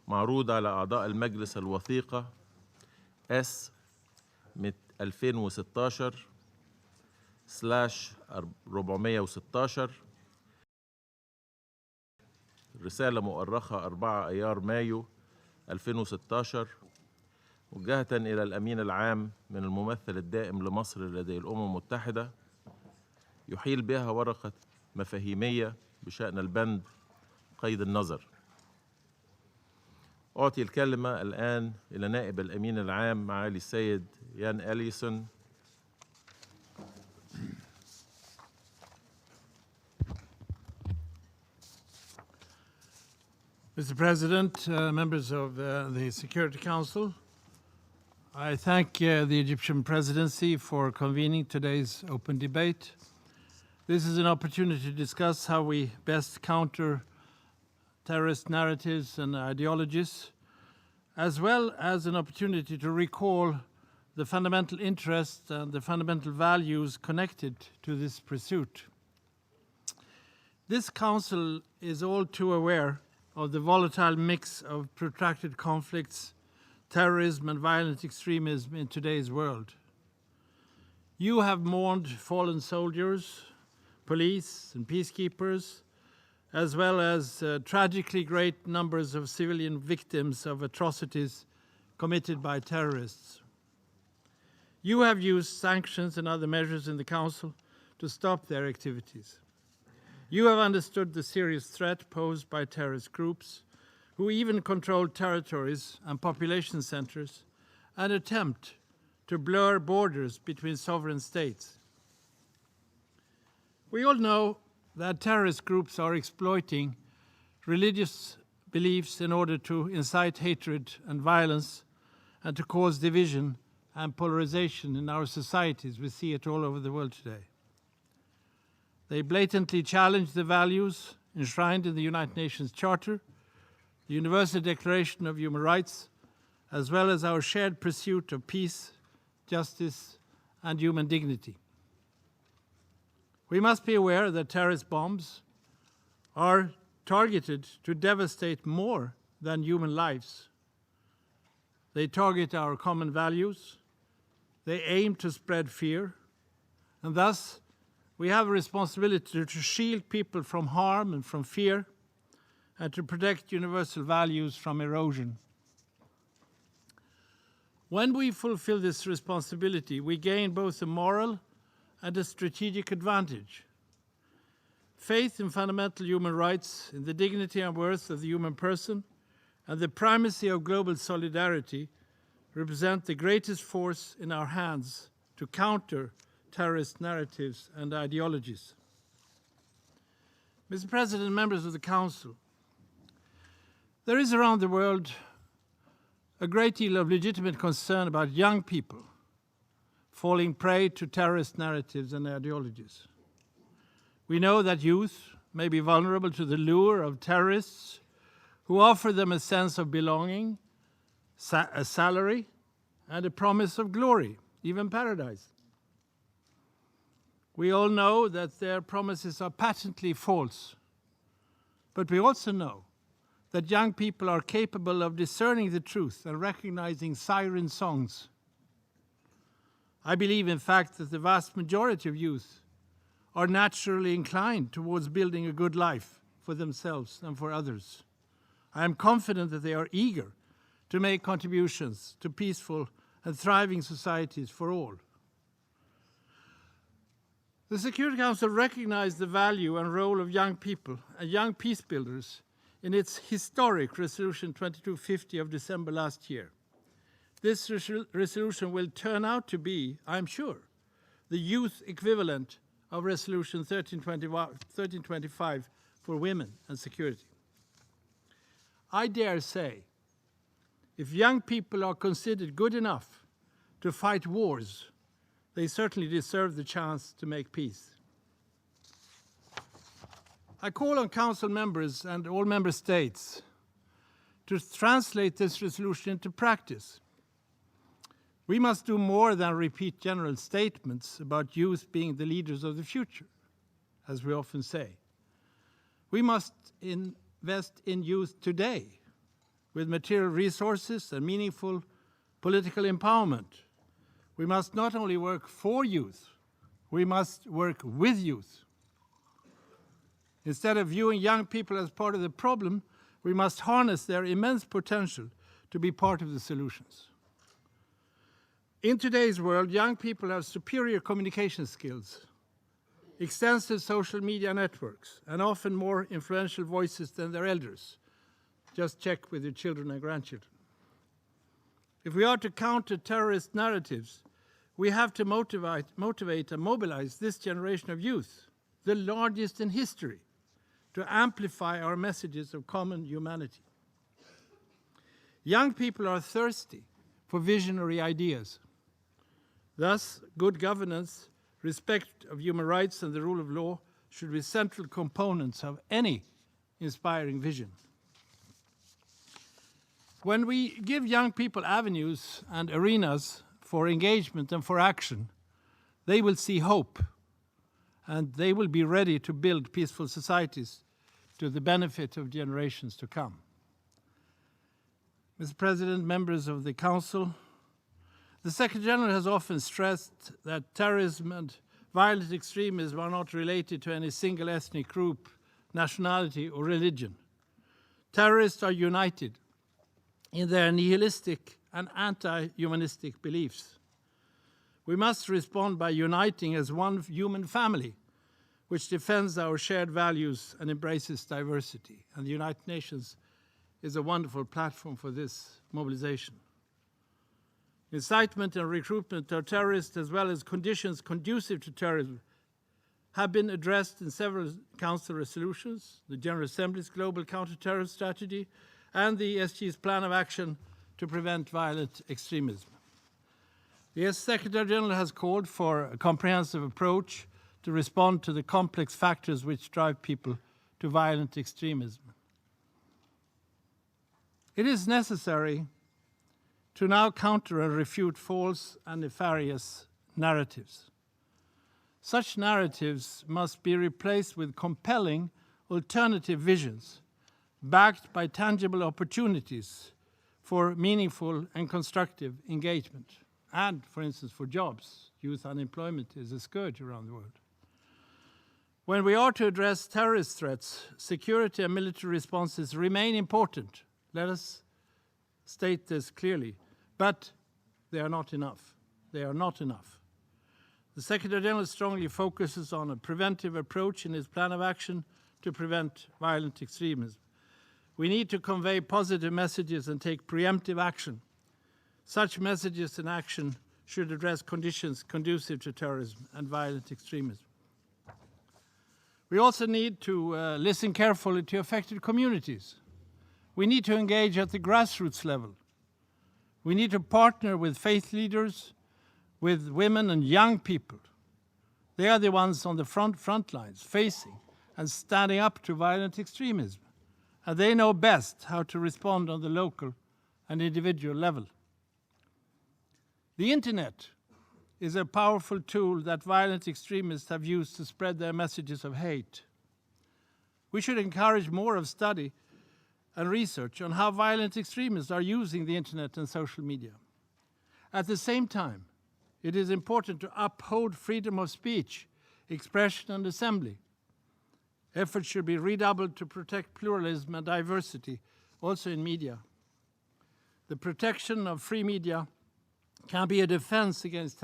معروض على أعضاء المجلس الوثيقة S 2016/416، رسالة مؤرخة 4 أيار مايو 2016، موجهة إلى الأمين العام من الممثل الدائم لمصر لدى الأمم المتحدة، يحيل بها ورقة مفاهيمية بشأن البند قيد النظر. أعطي الكلمة الآن إلى نائب الأمين العام معالي السيد يان أليسون. Mr. President, members of the Security Council, I thank the Egyptian presidency for convening today's open debate. This is an opportunity to discuss how we best counter terrorist narratives and ideologies, as well as an opportunity to recall the fundamental interests and the fundamental values connected to this pursuit. This Council is all too aware of the volatile mix of protracted conflicts, terrorism, and violent extremism in today's world. You have mourned fallen soldiers, police, and peacekeepers, as well as tragically great numbers of civilian victims of atrocities committed by terrorists. You have used sanctions and other measures in the Council to stop their activities. You have understood the serious threat posed by terrorist groups who even control territories and population centers and attempt to blur borders between sovereign states. We all know that terrorist groups are exploiting religious beliefs in order to incite hatred and violence and to cause division and polarization in our societies. We see it all over the world today. They blatantly challenge the values enshrined in the United Nations Charter, the Universal Declaration of Human Rights, as well as our shared pursuit of peace, justice, and human dignity. We must be aware that terrorist bombs are targeted to devastate more than human lives. They target our common values, they aim to spread fear, and thus we have a responsibility to shield people from harm and from fear, and to protect universal values from erosion. When we fulfill this responsibility, we gain both a moral and a strategic advantage. Faith in fundamental human rights, in the dignity and worth of the human person, and the primacy of global solidarity represent the greatest force in our hands to counter terrorist narratives and ideologies. Mr. President, members of the Council, there is around the world a great deal of legitimate concern about young people falling prey to terrorist narratives and ideologies. We know that youth may be vulnerable to the lure of terrorists who offer them a sense of belonging, a salary, and a promise of glory, even paradise. We all know that their promises are patently false, but we also know that young people are capable of discerning the truth and recognizing siren songs. I believe, in fact, that the vast majority of youth are naturally inclined towards building a good life for themselves and for others. I am confident that they are eager to make contributions to peaceful and thriving societies for all. The Security Council recognized the value and role of young people and young peace builders in its historic Resolution 2250 of December last year. This resolution will turn out to be, I'm sure, the youth equivalent of Resolution 1325 for women and security. I dare say, if young people are considered good enough to fight wars, they certainly deserve the chance to make peace. I call on Council members and all member states to translate this resolution into practice. We must do more than repeat general statements about youth being the leaders of the future, as we often say. We must invest in youth today with material resources and meaningful political empowerment. We must not only work for youth, we must work with youth. Instead of viewing young people as part of the problem, we must harness their immense potential to be part of the solutions. In today's world, young people have superior communication skills, extensive social media networks, and often more influential voices than their elders. Just check with your children and grandchildren. If we are to counter terrorist narratives, we have to motivate and mobilize this generation of youth, the largest in history, to amplify our messages of common humanity. Young people are thirsty for visionary ideas. Thus, good governance, respect of human rights and the rule of law should be central components of any inspiring vision. When we give young people avenues and arenas for engagement and for action, they will see hope, and they will be ready to build peaceful societies to the benefit of generations to come. Mr. President, members of the Council, the Secretary General has often stressed that terrorism and violent extremism are not related to any single ethnic group, nationality, or religion. Terrorists are united in their nihilistic and anti-humanistic beliefs. We must respond by uniting as one human family, which defends our shared values and embraces diversity. And the United Nations is a wonderful platform for this mobilization. Incitement and recruitment of terrorists, as well as conditions conducive to terrorism, have been addressed in several Council resolutions, the General Assembly's Global Counter-Terrorist Strategy, and the ESG's Plan of Action to Prevent Violent Extremism. The Secretary General has called for a comprehensive approach to respond to the complex factors which drive people to violent extremism. It is necessary to now counter and refute false and nefarious narratives. Such narratives must be replaced with compelling alternative visions, backed by tangible opportunities for meaningful and constructive engagement, and, for instance, for jobs. Youth unemployment is a scourge around the world. When we are to address terrorist threats, security and military responses remain important. Let us state this clearly. But they are not enough. They are not enough. The Secretary General strongly focuses on a preventive approach in his plan of action to prevent violent extremism. We need to convey positive messages and take preemptive action. Such messages and action should address conditions conducive to terrorism and violent extremism. We also need to listen carefully to affected communities. We need to engage at the grassroots level. We need to partner with faith leaders, with women and young people. They are the ones on the front lines, facing and standing up to violent extremism. And they know best how to respond on the local and individual level. The internet is a powerful tool that violent extremists have used to spread their messages of hate. We should encourage more of study and research on how violent extremists are using the internet and social media. At the same time, it is important to uphold freedom of speech, expression, and assembly. Efforts should be redoubled to protect pluralism and diversity, also in media. The protection of free media can be a defense against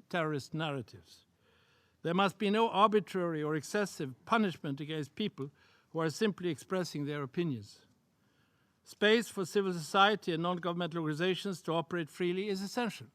terrorist narratives. There must be no arbitrary or excessive punishment against people who are simply expressing their opinions. Space for civil society and non-governmental organizations to operate freely is essential.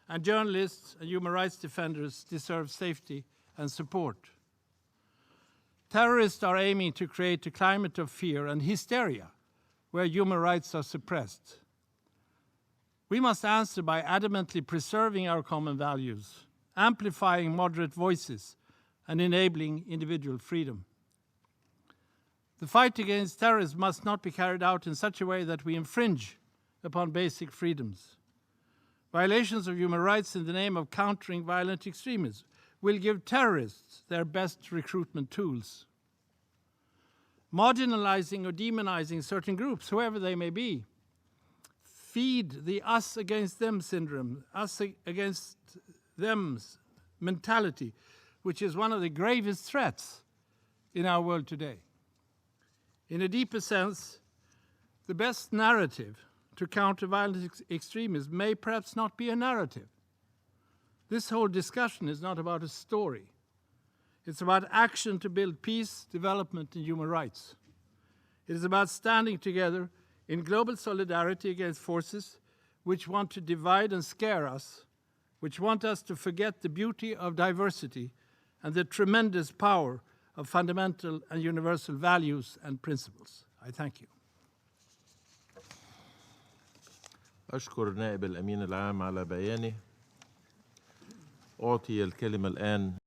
And journalists and human rights defenders deserve safety and support. Terrorists are aiming to create a climate of fear and hysteria where human rights are suppressed. We must answer by adamantly preserving our common values, amplifying moderate voices, and enabling individual freedom. The fight against terrorism must not be carried out in such a way that we infringe upon basic freedoms. Violations of human rights in the name of countering violent extremism will give terrorists their best recruitment tools. marginalizing or demonizing certain groups, whoever they may be. Feed the us against them syndrome, us against them's mentality, which is one of the gravest threats in our world today. In a deeper sense, the best narrative to counter violent extremism may perhaps not be a narrative. This whole discussion is not about a story. It's about action to build peace, development, and human rights. It is about standing together in global solidarity against forces which want to divide and scare us, which want us to forget the beauty of diversity and the tremendous power of fundamental and universal values and principles. I thank you. أشكر النائب الأمين العام على بيانه. أعطي الكلمة الآن